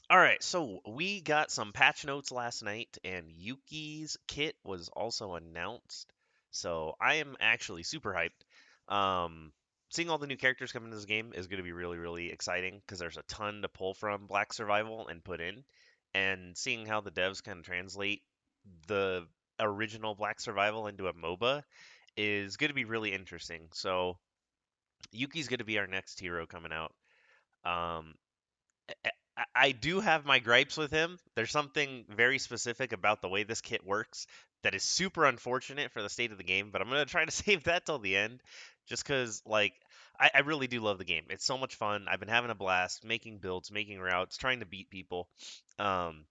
All right, so we got some patch notes last night, and Yuki's kit was also announced. So I am actually super hyped. Seeing all the new characters come into this game is going to be really, really exciting because there's a ton to pull from Black Survival and put in, and seeing how the devs kind of translate the original Black Survival into a MOBA is going to be really interesting. So Yuki's going to be our next hero coming out. Um, I do have my gripes with him. There's something very specific about the way this kit works that is super unfortunate for the state of the game, but I'm gonna try to save that till the end, just because like I really do love the game. It's so much fun. I've been having a blast making builds, making routes, trying to beat people. Um,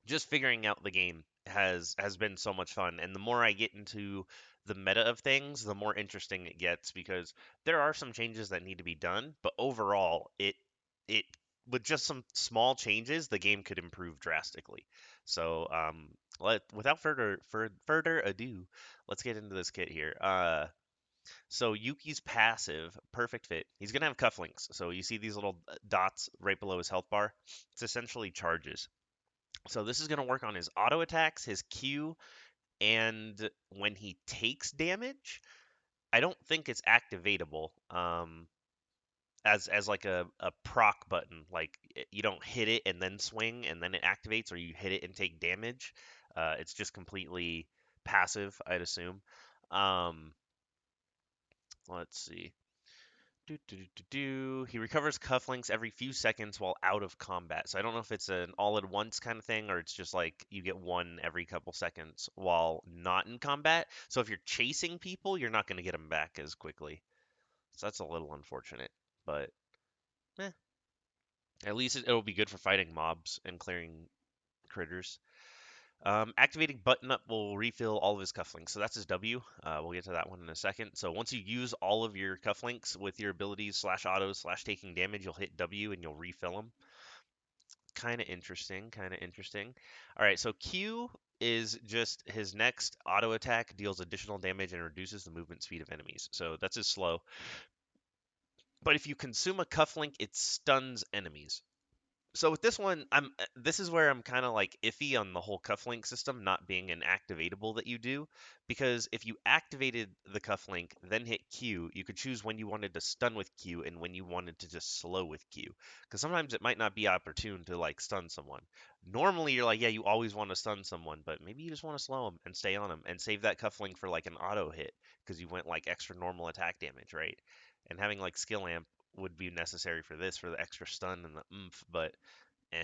just figuring out the game has been so much fun, and the more I get into the meta of things, the more interesting it gets because there are some changes that need to be done, but overall it with just some small changes the game could improve drastically. So without further ado, let's get into this kit here. So Yuki's passive, perfect fit. He's gonna have cufflinks. So you see these little dots right below his health bar. It's essentially charges. So this is going to work on his auto attacks, his Q, and when he takes damage. I don't think it's activatable as like a proc button. Like you don't hit it and then swing and then it activates, or you hit it and take damage. It's just completely passive, I'd assume. Um, let's see. He recovers cufflinks every few seconds while out of combat. So I don't know if it's an all at once kind of thing or it's just like you get one every couple seconds while not in combat. So if you're chasing people, you're not going to get them back as quickly. So that's a little unfortunate. But eh, at least it'll be good for fighting mobs and clearing critters. Activating button up will refill all of his cufflinks. So that's his W. We'll get to that one in a second. So once you use all of your cufflinks with your abilities slash autos slash taking damage, you'll hit W and you'll refill them. Kind of interesting. Kind of interesting. All right. So Q is just his next auto attack deals additional damage and reduces the movement speed of enemies. So that's his slow. But if you consume a cufflink, it stuns enemies. So with this one, this is where I'm kind of like iffy on the whole cufflink system not being an activatable that you do, because if you activated the cufflink then hit Q, you could choose when you wanted to stun with Q and when you wanted to just slow with Q, because sometimes it might not be opportune to like stun someone. Normally you're like, yeah, you always want to stun someone, but maybe you just want to slow them and stay on them and save that cufflink for like an auto hit because you went like extra normal attack damage, right? And having like skill amp would be necessary for this for the extra stun and the oomph, but eh.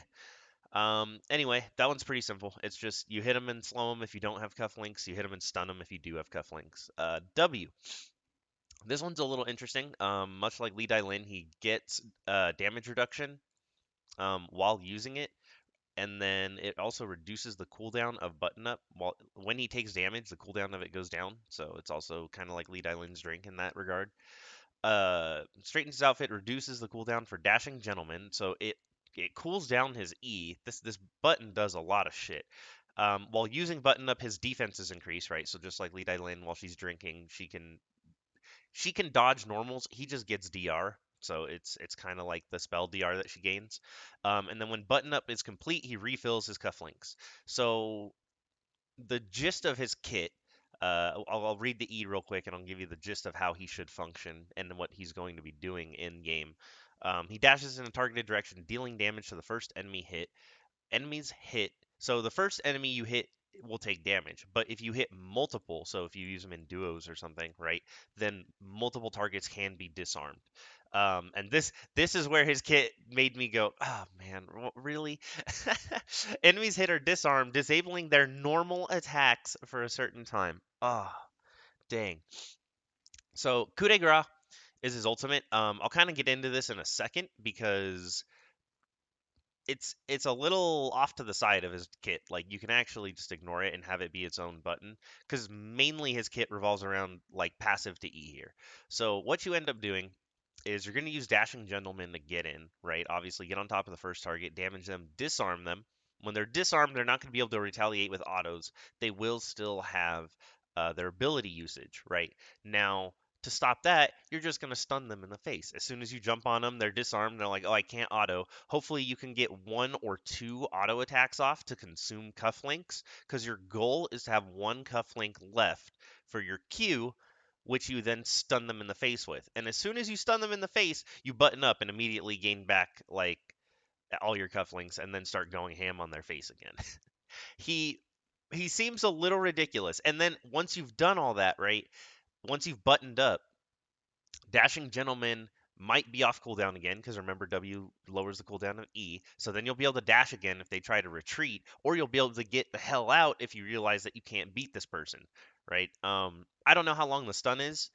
Anyway, that one's pretty simple. It's just you hit them and slow them if you don't have cufflinks. You hit them and stun them if you do have cufflinks. W. This one's a little interesting. Much like Lee Dai Lin, he gets damage reduction while using it, and then it also reduces the cooldown of button up. While when he takes damage, the cooldown of it goes down. So it's also kind of like Lee Dai Lin's drink in that regard. Straightens his outfit, reduces the cooldown for Dashing Gentleman, so it cools down his E. This button does a lot of shit. While using button up, his defense is increased, right? So just like Lee Dai Lin, while she's drinking, she can dodge normals. He just gets DR. So it's kind of like the spell DR that she gains. And then when button up is complete, he refills his cufflinks. So the gist of his kit. I'll read the E real quick and I'll give you the gist of how he should function and what he's going to be doing in game. He dashes in a targeted direction, dealing damage to the first enemy hit. Enemies hit. So the first enemy you hit will take damage, but if you hit multiple, so if you use them in duos or something, right, then multiple targets can be disarmed. And this is where his kit made me go, oh man, really? Enemies hit or disarmed, disabling their normal attacks for a certain time. Oh, dang. So coup de grace is his ultimate. I'll kind of get into this in a second because it's a little off to the side of his kit. Like you can actually just ignore it and have it be its own button because mainly his kit revolves around like passive to E here. So what you end up doing is you're going to use Dashing Gentleman to get in, right? Obviously, get on top of the first target, damage them, disarm them. When they're disarmed, they're not going to be able to retaliate with autos. They will still have their ability usage, right? Now, To stop that, you're just going to stun them in the face. As soon as you jump on them, they're disarmed. They're like, oh, I can't auto. Hopefully, you can get one or two auto attacks off to consume cufflinks, because your goal is to have one cufflink left for your Q, which you then stun them in the face with. And as soon as you stun them in the face, you button up and immediately gain back like all your cufflinks and then start going ham on their face again. he he seems a little ridiculous. And then once you've done all that, right? Once you've buttoned up, Dashing Gentleman might be off cooldown again, because remember W lowers the cooldown of E. So then you'll be able to dash again if they try to retreat, or you'll be able to get the hell out if you realize that you can't beat this person, right? I don't know how long the stun is.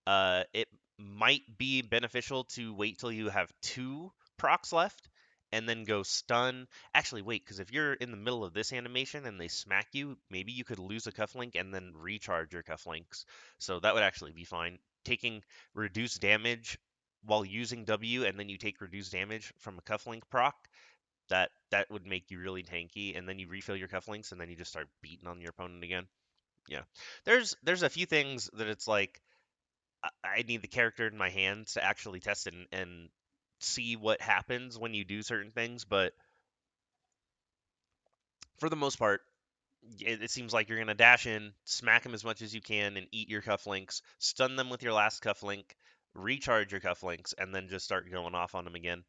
It might be beneficial to wait till you have two procs left and then go stun. Actually, wait, because if you're in the middle of this animation and they smack you, maybe you could lose a cufflink and then recharge your cufflinks. So that would actually be fine. Taking reduced damage while using W, and then you take reduced damage from a cufflink proc, that would make you really tanky, and then you refill your cufflinks and then you just start beating on your opponent again. Yeah. There's a few things that it's like I need the character in my hands to actually test it and see what happens when you do certain things. But for the most part, it seems like you're going to dash in, smack them as much as you can, and eat your cufflinks, stun them with your last cufflink, recharge your cufflinks, and then just start going off on them again.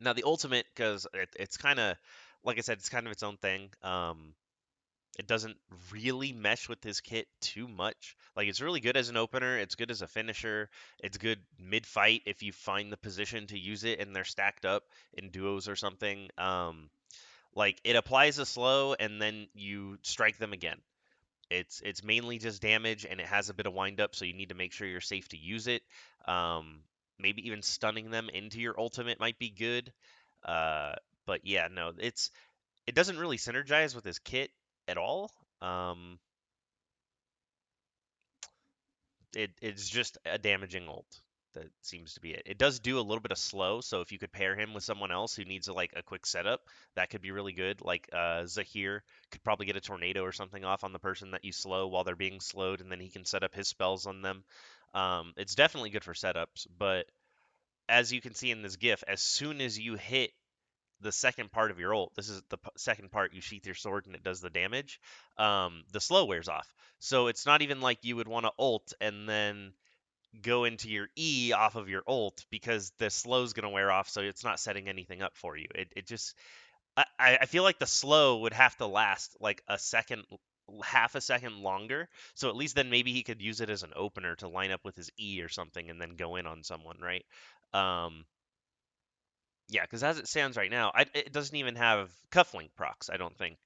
Now, the ultimate, because it's kind of, like I said, it's kind of its own thing. It doesn't really mesh with his kit too much. Like, it's really good as an opener, it's good as a finisher, it's good mid fight if you find the position to use it and they're stacked up in duos or something. Like, it applies a slow and then you strike them again. It's mainly just damage, and it has a bit of wind up, so you need to make sure you're safe to use it. Um, Maybe even stunning them into your ultimate might be good. Uh, but yeah, no, it doesn't really synergize with his kit at all. Um, it's just a damaging ult. That seems to be it. It does do a little bit of slow, so if you could pair him with someone else who needs a quick setup, that could be really good. Like Zahir could probably get a tornado or something off on the person that you slow while they're being slowed, and then he can set up his spells on them. It's definitely good for setups, but as you can see in this GIF, as soon as you hit the second part of your ult, this is the second part, you sheath your sword and it does the damage, the slow wears off. So it's not even like you would want to ult and then go into your E off of your ult, because the slow's going to wear off, so it's not setting anything up for you. It just, I feel like the slow would have to last like a second, half a second longer. So at least then maybe he could use it as an opener to line up with his E or something and then go in on someone, right? Um, yeah, because as it stands right now, it doesn't even have cufflink procs, I don't think.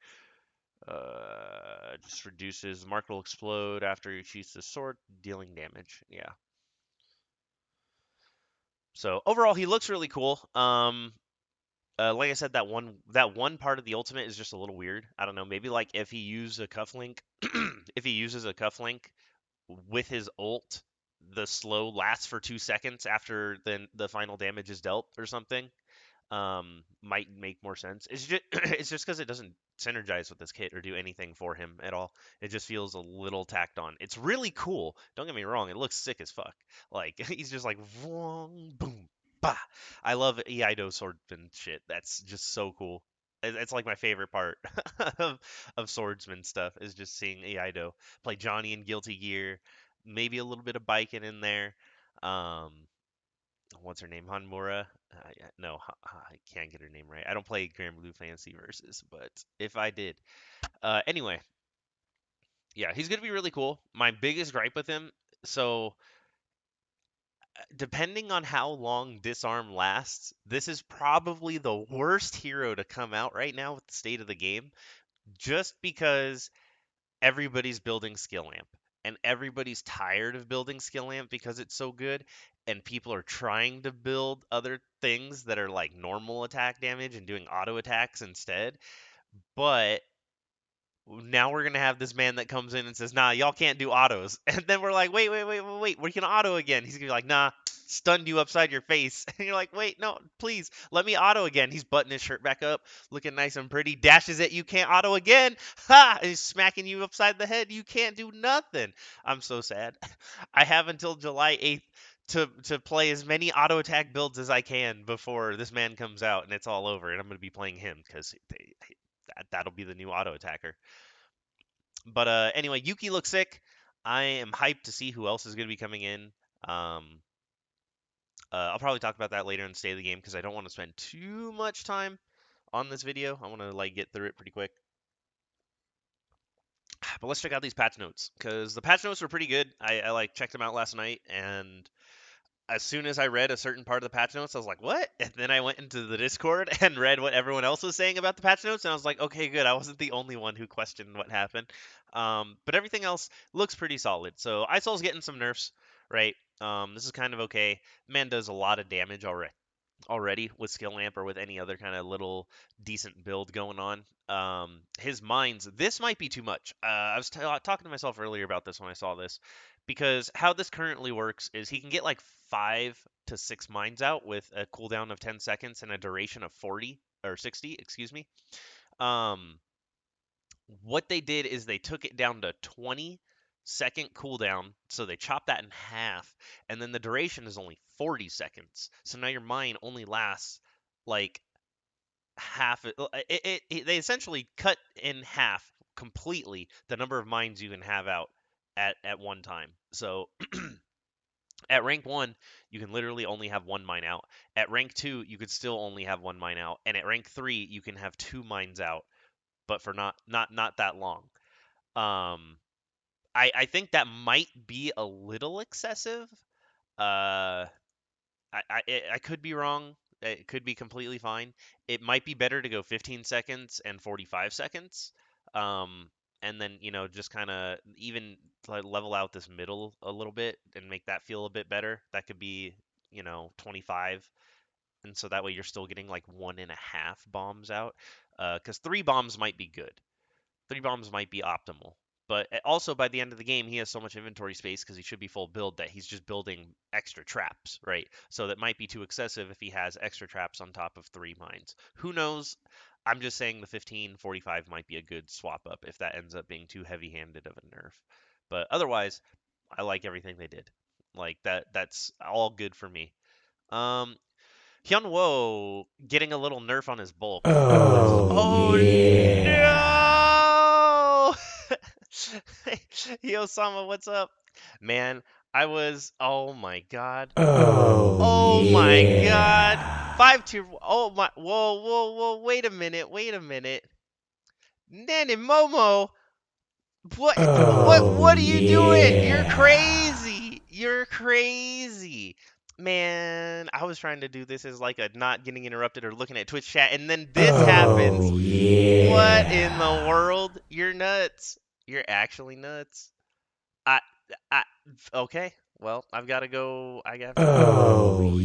Just reduces, mark will explode after you choose the sword, dealing damage. Yeah. So overall, he looks really cool. Like I said, that one part of the ultimate is just a little weird. I don't know. Maybe like if he used a cufflink, if he uses a cufflink with his ult, the slow lasts for 2 seconds after the final damage is dealt or something. Might make more sense. It's just it's just because it doesn't synergize with this kit or do anything for him at all. It just feels a little tacked on. It's really cool. Don't get me wrong. It looks sick as fuck. Like he's just like vroom, boom, bah. I love Eido swordsman shit. That's just so cool. It's like my favorite part of swordsman stuff is just seeing Eido play Johnny in Guilty Gear, maybe a little bit of biking in there. Um, what's her name? Hanmura. Yeah, no, I can't get her name right. I don't play Grand Blue Fantasy Versus, but if I did, anyway, yeah, he's gonna be really cool. My biggest gripe with him, so depending on how long Disarm lasts, this is probably the worst hero to come out right now with the state of the game, just because everybody's building skill amp and everybody's tired of building skill amp because it's so good, and people are trying to build other things that are like normal attack damage and doing auto attacks instead. But now we're gonna have this man that comes in and says, nah, y'all can't do autos. And then we're like, wait, we can auto again. He's gonna be like, nah, stunned you upside your face. And you're like, wait, no, please, let me auto again. He's buttoning his shirt back up, looking nice and pretty, dashes it, you can't auto again. Ha! And he's smacking you upside the head. You can't do nothing. I'm so sad. I have until July 8th to play as many auto attack builds as I can before this man comes out and it's all over. And I'm going to be playing him because that'll be the new auto attacker. But anyway, Yuki looks sick. I am hyped to see who else is going to be coming in. Um, I'll probably talk about that later in the state of the game because I don't want to spend too much time on this video. I want to like get through it pretty quick. But let's check out these patch notes because the patch notes were pretty good. I like checked them out last night, and as soon as I read a certain part of the patch notes, I was like, "What?" And then I went into the Discord and read what everyone else was saying about the patch notes, and I was like, "Okay, good. I wasn't the only one who questioned what happened." But everything else looks pretty solid. So Isol's getting some nerfs, right? This is kind of okay. Man does a lot of damage already with skill amp or with any other kind of little decent build going on. His mines, this might be too much. I was talking to myself earlier about this when I saw this, because how this currently works is he can get like 5 to 6 mines out with a cooldown of 10 seconds and a duration of 40 or 60, excuse me. Um, what they did is they took it down to 20-second cooldown, so they chopped that in half, and then the duration is only 40 seconds. So now your mine only lasts like half. They essentially cut in half completely the number of mines you can have out at one time. So at rank 1, you can literally only have one mine out. At rank 2, you could still only have one mine out, and at rank 3, you can have two mines out, but for not that long. Um, I think that might be a little excessive. Uh, I could be wrong. It could be completely fine. It might be better to go 15 seconds and 45 seconds. Um, and then, just kind of even like level out this middle a little bit and make that feel a bit better. That could be, 25. And so that way you're still getting like 1.5 bombs out. Because 3 bombs might be good. 3 bombs might be optimal. But also by the end of the game, he has so much inventory space because he should be full build that he's just building extra traps, right? So that might be too excessive if he has extra traps on top of 3 mines. Who knows? I'm just saying the 15-45 might be a good swap up if that ends up being too heavy-handed of a nerf. But otherwise, I like everything they did. Like that's all good for me. Um, Hyunwoo getting a little nerf on his bulk. Oh no! Yo, Sama, what's up? Man, oh my god. Oh my god. 5 tier, oh my, whoa, whoa, whoa, wait a minute. Nene Momo, what are you doing? You're crazy. You're crazy. Man, I was trying to do this as like a not getting interrupted or looking at Twitch chat, and then this happens. What in the world? You're nuts. You're actually nuts. I, I, okay. Well, I've got to go. I have to go.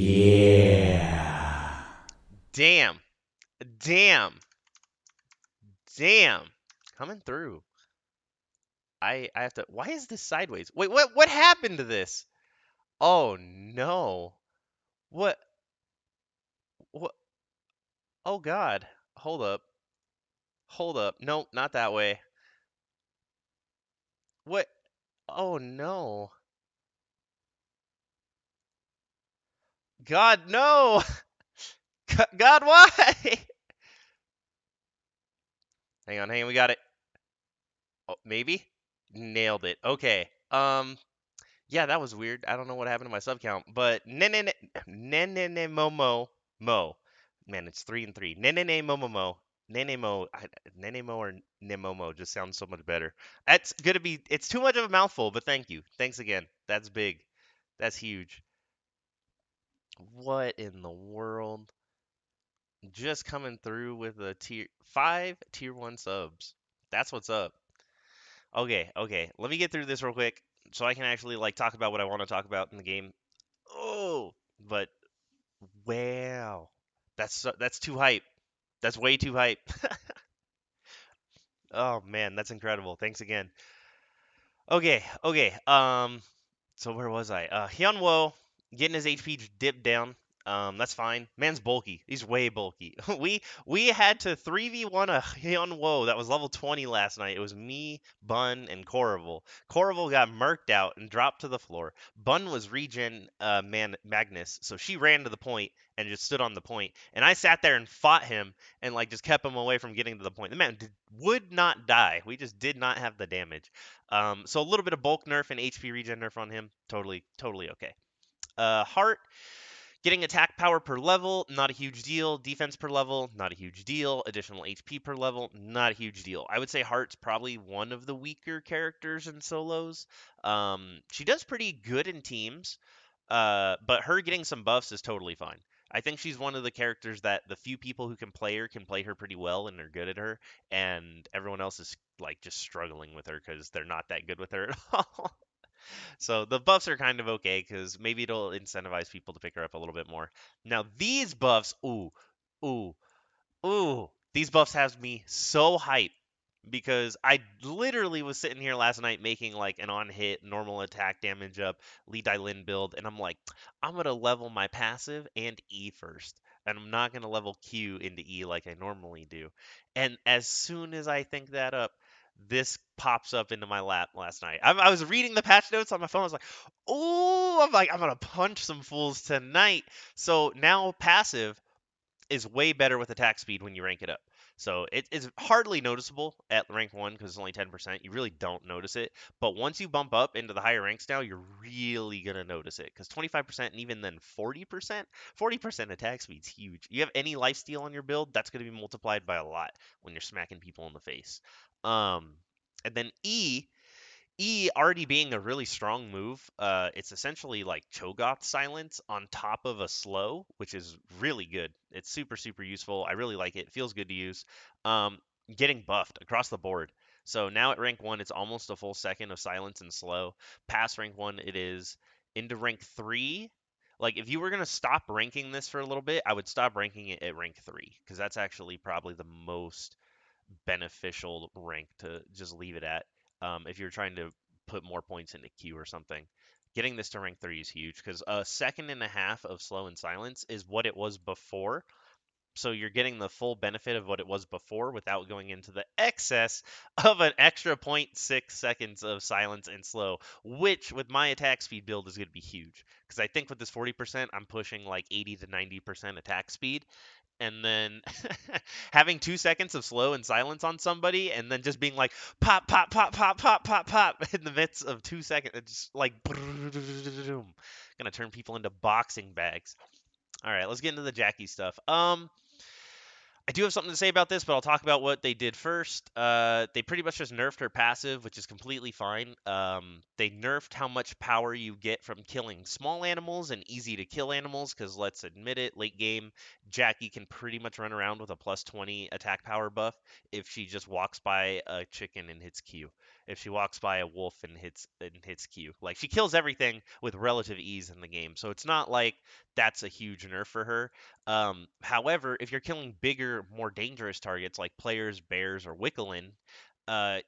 Damn. Damn. Damn. Coming through. I have to. Why is this sideways? Wait, what happened to this? Oh no. What? What? Oh God. Hold up. Hold up. Nope, not that way. What? Oh no. God, no. God, why? Hang on, we got it. Oh, maybe? Nailed it. Okay. Yeah, that was weird. I don't know what happened to my sub count, but ne momo mo. Man, it's 3 and 3. Ne momo mo. Nene mo. Nene mo or nemomo just sounds so much better. That's gonna be. It's too much of a mouthful, but thank you. Thanks again. That's big. That's huge. What in the world? Just coming through with a tier 1 subs. That's what's up. Okay, okay. Let me get through this real quick so I can actually like talk about what I want to talk about in the game. Oh, but wow. That's too hype. That's way too hype. Oh man, that's incredible. Thanks again. Okay, okay. So where was I? Hyunwoo getting his HP dipped down. That's fine. Man's bulky. He's way bulky. We had to 3v1 a Hyun Woe that was level 20 last night. It was me, Bun, and Corrival. Corrival got murked out and dropped to the floor. Bun was regen Magnus, so she ran to the point and just stood on the point. And I sat there and fought him and like just kept him away from getting to the point. The man would not die. We just did not have the damage. So a little bit of bulk nerf and HP regen nerf on him. Totally okay. Heart, getting attack power per level, not a huge deal. Defense per level, not a huge deal. Additional HP per level, not a huge deal. I would say Heart's probably one of the weaker characters in solos. She does pretty good in teams, but her getting some buffs is totally fine. I think she's one of the characters that the few people who can play her pretty well and are good at her, and everyone else is like just struggling with her because they're not that good with her at all. So the buffs are kind of okay because maybe it'll incentivize people to pick her up a little bit more. Now these buffs, ooh, ooh, these buffs have me so hyped because I literally was sitting here last night making like an on hit normal attack damage up Lee Lin build, and I'm like, I'm gonna level my passive and E first, and I'm not gonna level Q into E like I normally do. And as soon as I think that up, this pops up into my lap last night. I was reading the patch notes on my phone. I was like, oh, I'm gonna punch some fools tonight. So now passive is way better with attack speed when you rank it up. So it's hardly noticeable at rank 1 because it's only 10%. You really don't notice it. But once you bump up into the higher ranks now, you're really going to notice it because 25% and even then 40%, 40% attack speed's huge. You have any lifesteal on your build, that's going to be multiplied by a lot when you're smacking people in the face. Um, and then E already being a really strong move, it's essentially like Cho'Gath silence on top of a slow, which is really good. It's super useful. I really like it. Feels good to use. Um, Getting buffed across the board. So now at rank 1, it's almost a full second of silence and slow. Past rank 1, it is. Into rank 3, like if you were gonna stop ranking this for a little bit, I would stop ranking it at rank 3 because that's actually probably the most beneficial rank to just leave it at. If you're trying to put more points into Q or something. Getting this to rank 3 is huge because a second and a half of slow and silence is what it was before. So you're getting the full benefit of what it was before without going into the excess of an extra zero point 0.6 seconds of silence and slow, which with my attack speed build is going to be huge. Because I think with this 40%, I'm pushing like 80 to 90% attack speed, and then having 2 seconds of slow and silence on somebody and then just being like pop pop pop pop pop pop pop in the midst of 2 seconds, it's just like gonna turn people into boxing bags. All right, let's get into the Jackie stuff. I do have something to say about this, but I'll talk about what they did first. They pretty much just nerfed her passive, which is completely fine. They nerfed how much power you get from killing small animals and easy to kill animals, because let's admit it, late game, Jackie can pretty much run around with a plus 20 attack power buff if she just walks by a chicken and hits Q. If she walks by a wolf and hits Q. Like she kills everything with relative ease in the game. So it's not like that's a huge nerf for her. However, if you're killing bigger, more dangerous targets like players, bears, or Wickelin,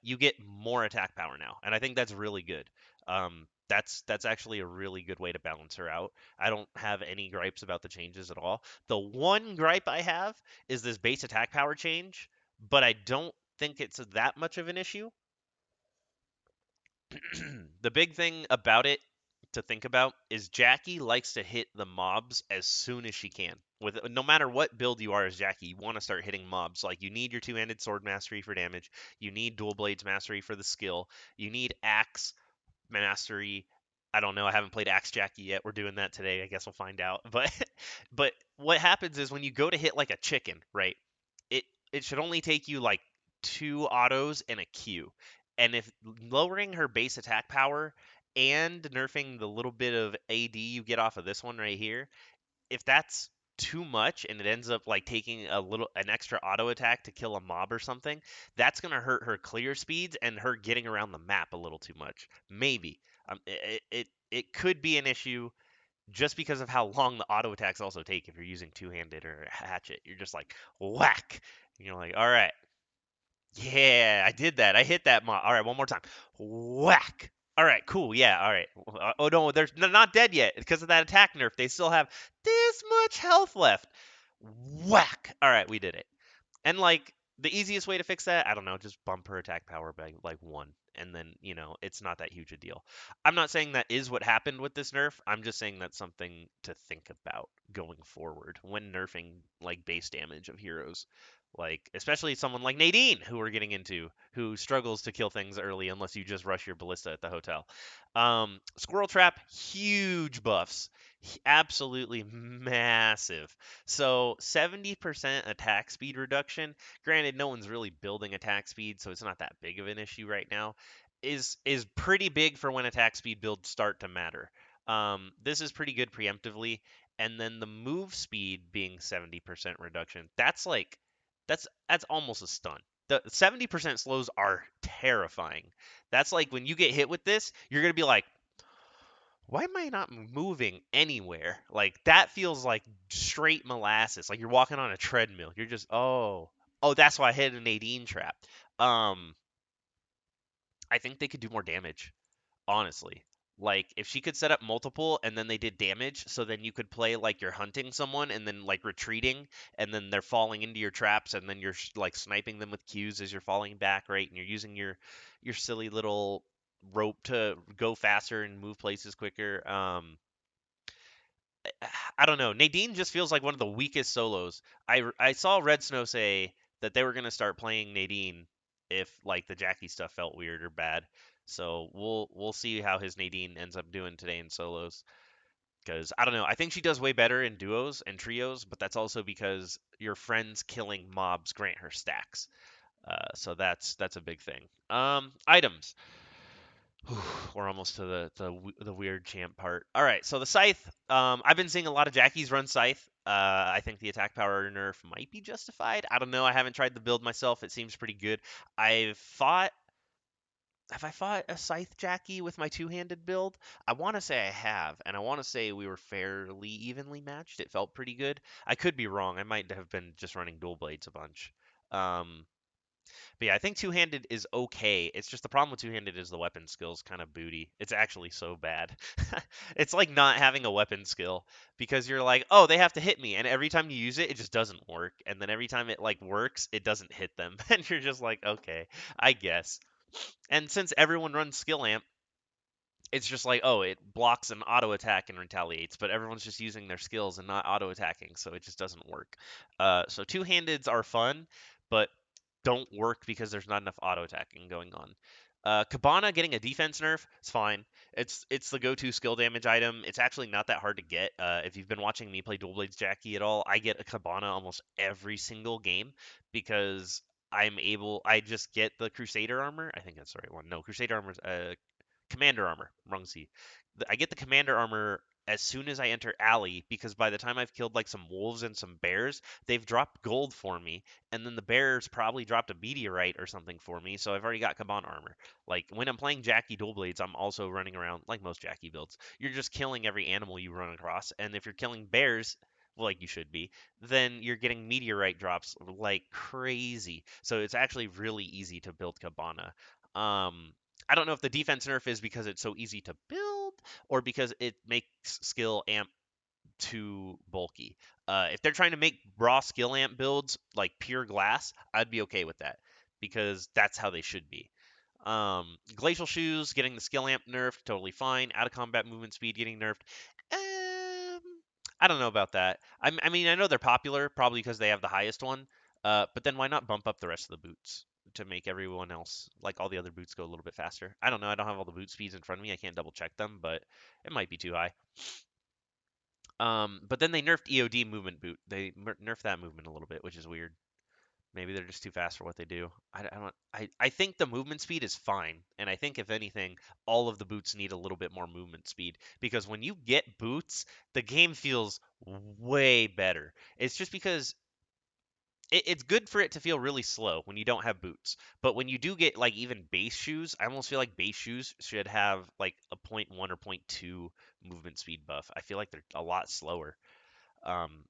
you get more attack power now, and I think that's really good. That's actually a really good way to balance her out. I don't have any gripes about the changes at all. The one gripe I have is this base attack power change, but I don't think it's that much of an issue. The big thing about it to think about is Jackie likes to hit the mobs as soon as she can. With no matter what build you are as Jackie, you want to start hitting mobs. Like you need your two-handed sword mastery for damage, you need dual blades mastery for the skill, you need axe mastery. I don't know. I haven't played Axe Jackie yet. We're doing that today. I guess we'll find out. But what happens is when you go to hit like a chicken, right? It it should only take you like two autos and a Q. And if lowering her base attack power and nerfing the little bit of AD you get off of this one right here, if that's too much and it ends up like taking an extra auto attack to kill a mob or something, that's gonna hurt her clear speeds and her getting around the map a little too much. Maybe. It could be an issue just because of how long the auto attacks also take if you're using two-handed or a hatchet. You're just like whack. And you're like, all right, yeah, I did that. I hit that mob. All right, one more time. Whack. All right, cool. Yeah, all right. Oh no, they're not dead yet because of that attack nerf. They still have this much health left. Whack. All right, we did it. And like the easiest way to fix that, I don't know, just bump her attack power by like one, and then it's not that huge a deal. I'm not saying that is what happened with this nerf. I'm just saying that's something to think about going forward when nerfing like base damage of heroes. Like especially someone like Nadine, who we're getting into, who struggles to kill things early unless you just rush your ballista at the hotel. Squirrel Trap, huge buffs, absolutely massive. So 70% attack speed reduction. Granted, no one's really building attack speed, so it's not that big of an issue right now. Is pretty big for when attack speed builds start to matter. This is pretty good preemptively, and then the move speed being 70% reduction. That's almost a stun. The 70% slows are terrifying. That's like when you get hit with this, you're gonna be like, why am I not moving anywhere? Like that feels like straight molasses. Like you're walking on a treadmill. You're just oh, that's why I hit an Nadine trap. Um, I think they could do more damage, honestly. Like if she could set up multiple and then they did damage, so then you could play like you're hunting someone and then like retreating and then they're falling into your traps and then you're like sniping them with Qs as you're falling back, right? And you're using your silly little rope to go faster and move places quicker. I don't know. Nadine just feels like one of the weakest solos. I saw Red Snow say that they were gonna start playing Nadine if like the Jackie stuff felt weird or bad. So we'll see how his Nadine ends up doing today in solos. Because I don't know. I think she does way better in duos and trios, but that's also because your friends killing mobs grant her stacks. So that's a big thing. Items. We're almost to the weird champ part. All right, so the scythe. I've been seeing a lot of Jackies run scythe. I think the attack power nerf might be justified. I don't know. I haven't tried the build myself. It seems pretty good. I've fought. Have I fought a scythe Jackie with my two-handed build? I want to say I have, and I want to say we were fairly evenly matched. It felt pretty good. I could be wrong. I might have been just running dual blades a bunch. Um, but yeah, I think two-handed is okay. It's just the problem with two-handed is the weapon skill's kind of booty. It's actually so bad. It's like not having a weapon skill because you're like, oh, they have to hit me, and every time you use it, it just doesn't work. And then every time it like works, it doesn't hit them, and you're just like, okay, I guess. And since everyone runs skill amp, it's just like, oh, it blocks an auto attack and retaliates, but everyone's just using their skills and not auto attacking, so it just doesn't work. So two-handeds are fun, but don't work because there's not enough auto attacking going on. Cabana getting a defense nerf is fine. It's the go-to skill damage item. It's actually not that hard to get. If you've been watching me play Dual Blades Jackie at all, I get a Cabana almost every single game because I just get the Crusader armor. I think that's the right one. No, Crusader armor's Commander armor, wrong Z. I get the commander armor as soon as I enter alley because by the time I've killed like some wolves and some bears, they've dropped gold for me, and then the bears probably dropped a meteorite or something for me, so I've already got Kaban armor. Like when I'm playing Jackie dual blades, I'm also running around like most Jackie builds. You're just killing every animal you run across, and if you're killing bears, like you should be, then you're getting meteorite drops like crazy. So it's actually really easy to build Cabana. I don't know if the defense nerf is because it's so easy to build or because it makes skill amp too bulky. If they're trying to make raw skill amp builds like pure glass, I'd be okay with that because that's how they should be. Glacial shoes getting the skill amp nerfed, totally fine. Out of combat movement speed getting nerfed. Um, I don't know about that. I mean, I know they're popular probably because they have the highest one. But then why not bump up the rest of the boots to make everyone else, like all the other boots, go a little bit faster? I don't know. I don't have all the boot speeds in front of me. I can't double check them, but it might be too high. But then they nerfed EOD movement boot. They nerfed that movement a little bit, which is weird. Maybe they're just too fast for what they do. I don't. I think the movement speed is fine, and I think if anything, all of the boots need a little bit more movement speed because when you get boots, the game feels way better. It's just because it's good for it to feel really slow when you don't have boots. But when you do get like even base shoes, I almost feel like base shoes should have like a point 0.1 or point 0.2 movement speed buff. I feel like they're a lot slower. Um,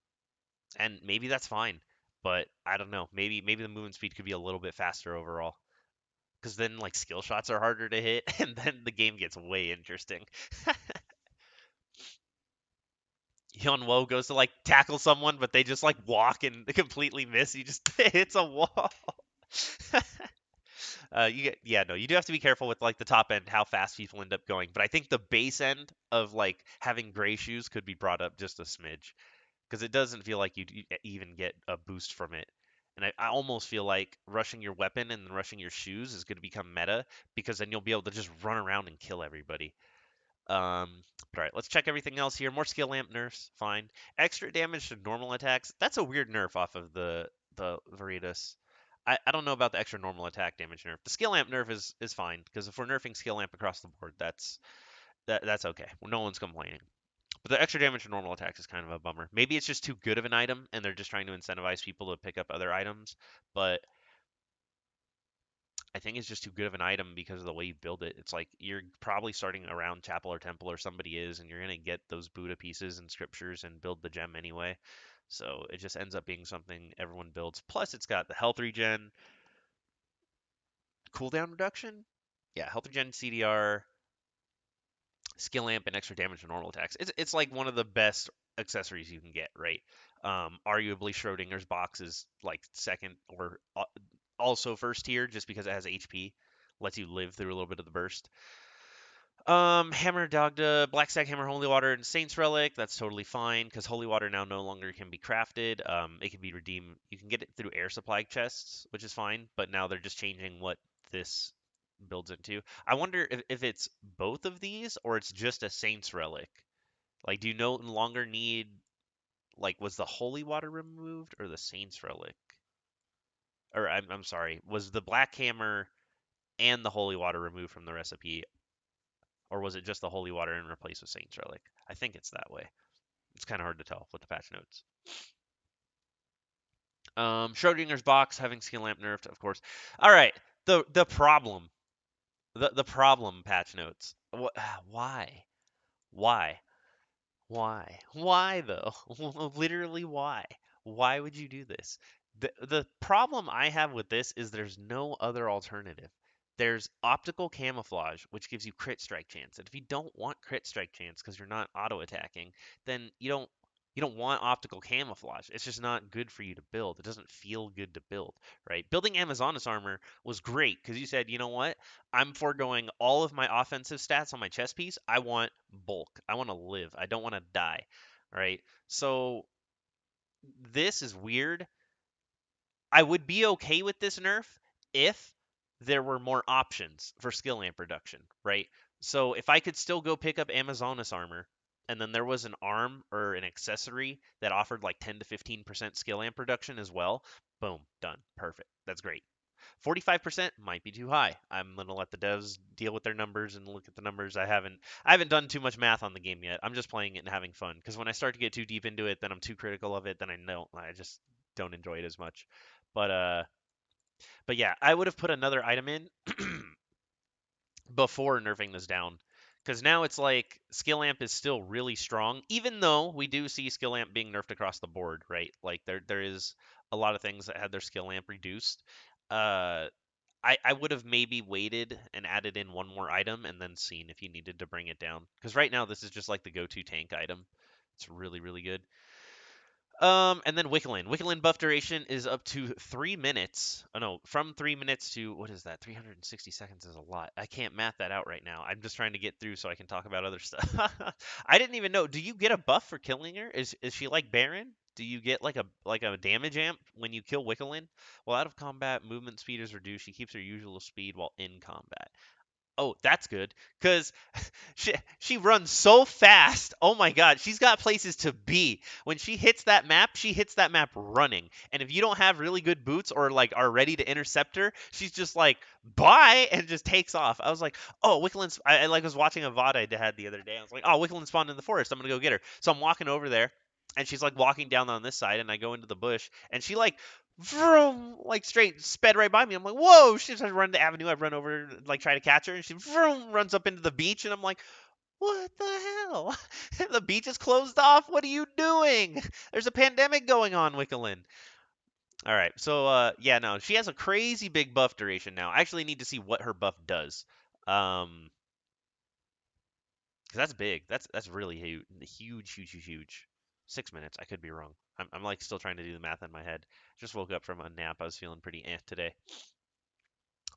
and maybe that's fine, but I don't know. Maybe the movement speed could be a little bit faster overall. because then like skill shots are harder to hit, and then the game gets way interesting. Hyun Wo goes to like tackle someone, but they just like walk and completely miss. He just hits a wall. You get yeah, no, you do have to be careful with like the top end how fast people end up going. But I think the base end of like having gray shoes could be brought up just a smidge because it doesn't feel like you even get a boost from it. And I almost feel like rushing your weapon and then rushing your shoes is going to become meta because then you'll be able to just run around and kill everybody. But all right, let's check everything else here. More skill lamp nerfs, fine. Extra damage to normal attacks. That's a weird nerf off of the Veritas. I don't know about the extra normal attack damage nerf. The skill lamp nerf is fine because if we're nerfing skill lamp across the board, that's okay. No one's complaining. But the extra damage to normal attacks is kind of a bummer. Maybe it's just too good of an item and they're just trying to incentivize people to pick up other items, but I think it's just too good of an item because of the way you build it. It's like you're probably starting around Chapel or Temple or somebody is, and you're gonna get those Buddha pieces and scriptures and build the gem anyway. So it just ends up being something everyone builds. Plus, it's got the health regen, cooldown reduction. Yeah, health regen, CDR, skill amp, and extra damage to normal attacks. It's like one of the best accessories you can get, right? Arguably, Schrodinger's box is like second or also first tier just because it has HP, lets you live through a little bit of the burst. Hammer Dagda, Black Stack Hammer, Holy Water, and Saints Relic. That's totally fine because Holy Water now no longer can be crafted. It can be redeemed. You can get it through air supply chests, which is fine. But now they're just changing what this builds into. I wonder if it's both of these or it's just a Saints Relic. Like, do you no longer need like was the Holy Water removed or the Saints Relic? Or I'm sorry, was the Black Hammer and the Holy Water removed from the recipe, or was it just the Holy Water and replaced with Saint's Relic? I think it's that way. It's kind of hard to tell with the patch notes. Schrodinger's box having skill lamp nerfed, of course. All right, the problem, the problem patch notes. Why? Why? Why? Why though? Literally why? Why would you do this? The problem I have with this is there's no other alternative. There's optical camouflage, which gives you crit strike chance. And if you don't want crit strike chance because you're not auto attacking, then you don't want optical camouflage. It's just not good for you to build. It doesn't feel good to build, right? Building Amazonas armor was great because you said, you know what? I'm foregoing all of my offensive stats on my chest piece. I want bulk. I want to live. I don't want to die. All right. So this is weird. I would be okay with this nerf if there were more options for skill amp reduction, right? So if I could still go pick up Amazonas armor and then there was an arm or an accessory that offered like 10 to 15% skill amp reduction as well, boom, done. Perfect. That's great. 45% might be too high. I'm gonna let the devs deal with their numbers and look at the numbers. I haven't done too much math on the game yet. I'm just playing it and having fun. Because when I start to get too deep into it, then I'm too critical of it. Then I just don't enjoy it as much. But uh, but yeah, I would have put another item in before nerfing this down. Because now it's like skill amp is still really strong, even though we do see skill amp being nerfed across the board, right? Like there is a lot of things that had their skill amp reduced. Uh, I would have maybe waited and added in one more item and then seen if you needed to bring it down. Because right now this is just like the go-to tank item. It's really, really good. And then Wickelin. Wickelin buff duration is up to 3 minutes. Oh no, from 3 minutes to what is that? 360 seconds is a lot. I can't math that out right now. I'm just trying to get through so I can talk about other stuff. I didn't even know. Do you get a buff for killing her? Is she like Baron? Do you get like a damage amp when you kill Wickelin? While out of combat, movement speed is reduced. She keeps her usual speed while in combat. Oh, that's good. Cause she runs so fast. Oh my god, she's got places to be. When she hits that map, she hits that map running. And if you don't have really good boots or like are ready to intercept her, she's just like bye and just takes off. I was like, oh, Wickelin. I like was watching a VOD I had the other day. I was like, oh, Wickelin spawned in the forest. I'm gonna go get her. So I'm walking over there. And she's like walking down on this side, and I go into the bush, and she like vroom, like straight sped right by me. I'm like, whoa! She just run the avenue. I run over, like try to catch her, and she vroom runs up into the beach, and I'm like, what the hell? The beach is closed off. What are you doing? There's a pandemic going on, Wickelin. All right. So yeah, no, she has a crazy big buff duration now. I actually need to see what her buff does. Um, 'Cause that's big. That's really huge, huge, huge, huge, huge. 6 minutes. I could be wrong. I'm like still trying to do the math in my head. Just woke up from a nap. I was feeling pretty today.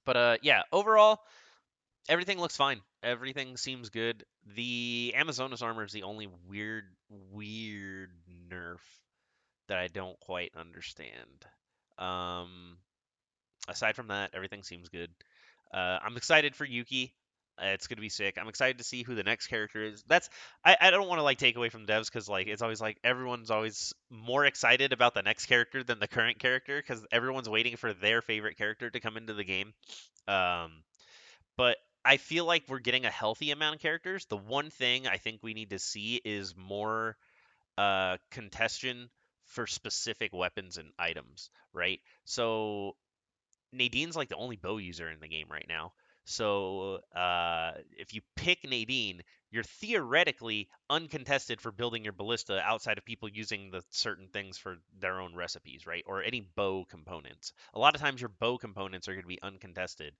But yeah, overall, everything looks fine. Everything seems good. The Amazonas armor is the only weird nerf that I don't quite understand. Um, Aside from that, everything seems good. I'm excited for Yuki. It's gonna be sick. I'm excited to see who the next character is. I don't want to like take away from the devs because like it's always like everyone's always more excited about the next character than the current character because everyone's waiting for their favorite character to come into the game. Um, but I feel like we're getting a healthy amount of characters. The one thing I think we need to see is more contestion for specific weapons and items, right? So Nadine's like the only bow user in the game right now. So if you pick Nadine, you're theoretically uncontested for building your ballista outside of people using the certain things for their own recipes, right? Or any bow components. A lot of times your bow components are going to be uncontested.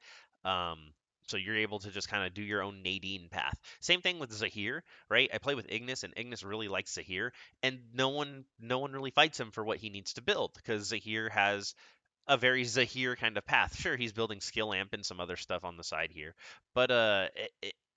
Um, so you're able to just kind of do your own Nadine path. Same thing with Zahir, right? I play with Ignis, and Ignis really likes Zahir, and no one really fights him for what he needs to build because Zahir has a very Zahir kind of path. Sure, he's building skill amp and some other stuff on the side here, but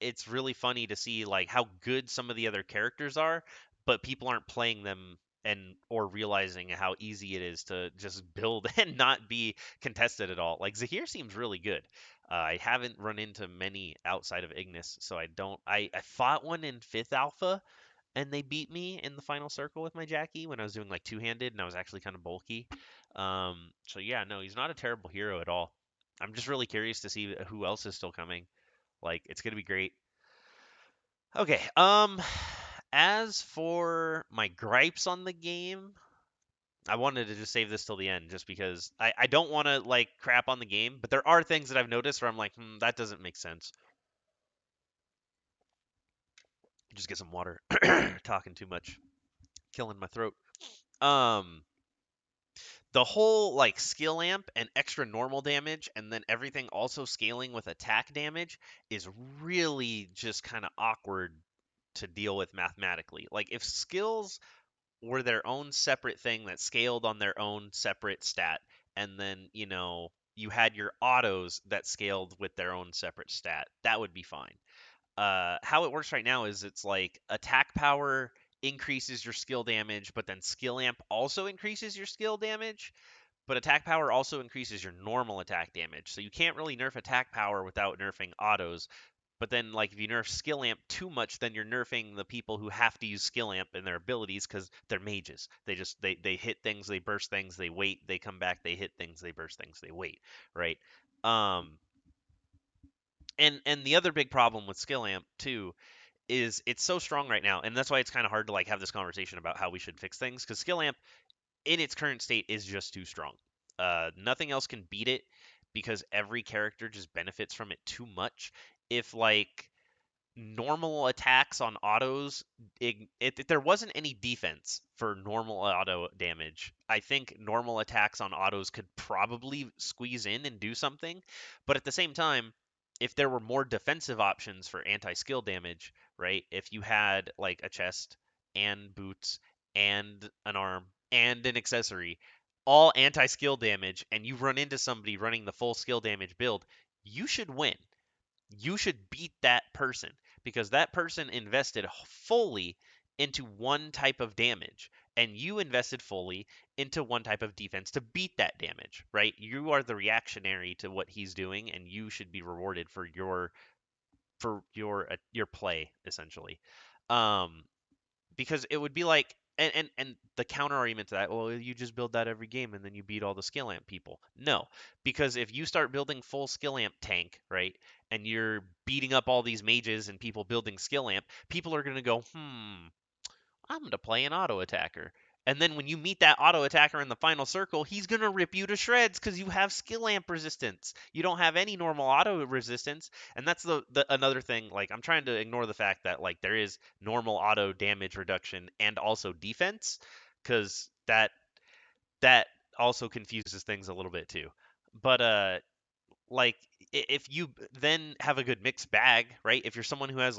it's really funny to see like how good some of the other characters are, but people aren't playing them and or realizing how easy it is to just build and not be contested at all. Like Zahir seems really good. I haven't run into many outside of Ignis, so I don't. I fought one in fifth alpha, and they beat me in the final circle with my Jackie when I was doing like two-handed and I was actually kind of bulky. So yeah, no, he's not a terrible hero at all. I'm just really curious to see who else is still coming. Like, it's gonna be great. Okay, as for my gripes on the game, I wanted to just save this till the end just because I don't want to like crap on the game, but there are things that I've noticed where I'm like, that doesn't make sense. Just get some water. Talking too much, killing my throat. Um, the whole like skill amp and extra normal damage and then everything also scaling with attack damage is really just kind of awkward to deal with mathematically. Like if skills were their own separate thing that scaled on their own separate stat and then, you had your autos that scaled with their own separate stat, that would be fine. How it works right now is it's like attack power increases your skill damage, but then skill amp also increases your skill damage, but attack power also increases your normal attack damage. So you can't really nerf attack power without nerfing autos. But then, like, if you nerf skill amp too much, then you're nerfing the people who have to use skill amp in their abilities because they're mages. They hit things, they burst things, they wait, they come back, they hit things, they burst things, they wait, right? Um, and the other big problem with skill amp too is it's so strong right now, and that's why it's kind of hard to like have this conversation about how we should fix things because skill amp in its current state is just too strong. Nothing else can beat it because every character just benefits from it too much. If like normal attacks on autos, if there wasn't any defense for normal auto damage, I think normal attacks on autos could probably squeeze in and do something. But at the same time, if there were more defensive options for anti-skill damage, right? If you had like a chest and boots and an arm and an accessory, all anti-skill damage, and you run into somebody running the full skill damage build, you should win. You should beat that person because that person invested fully into one type of damage and you invested fully into one type of defense to beat that damage, right? You are the reactionary to what he's doing and you should be rewarded for your play essentially. Um because it would be like and the counter argument to that, well, you just build that every game and then you beat all the skill amp people. No, because if you start building full skill amp tank, right, and you're beating up all these mages and people building skill amp, people are going to go, I'm going to play an auto attacker. And then when you meet that auto attacker in the final circle, he's going to rip you to shreds because you have skill amp resistance. You don't have any normal auto resistance. And that's the another thing. Like, I'm trying to ignore the fact that, like, there is normal auto damage reduction and also defense because that also confuses things a little bit too. But like if you then have a good mixed bag, right? If you're someone who has